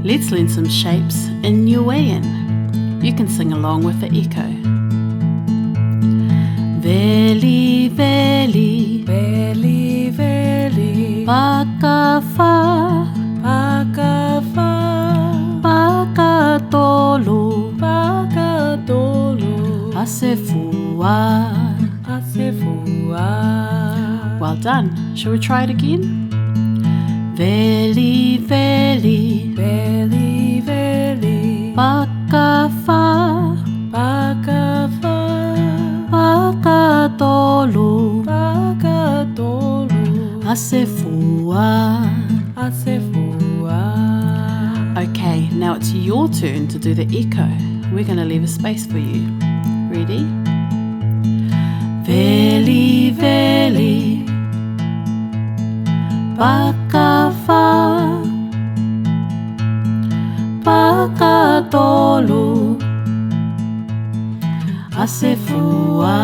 Let's learn some shapes in Niuean. You can sing along with the echo. Veliveli, Veliveli, Pakafa, Pakafa, Pakatolu, Pakatolu, Asefua. Asefua. Well done. Shall we try it again? Veliveli, Veliveli, Pakafa, Pakafa, Pakatolu, Pakatolu, Asefua. Asefua. Okay, now it's your turn to do the echo. We're going to leave a space for you. Ready? Veliveli, Pakafa, Pakatolu, Asefua.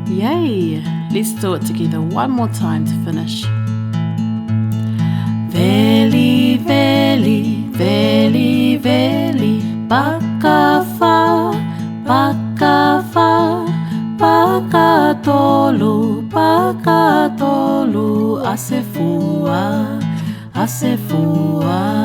Yay! Let's do it together one more time to finish. Veliveli, Veliveli, Pakafa, Pakafa, Pakatolu, Pakatolu, Asefua, Asefua.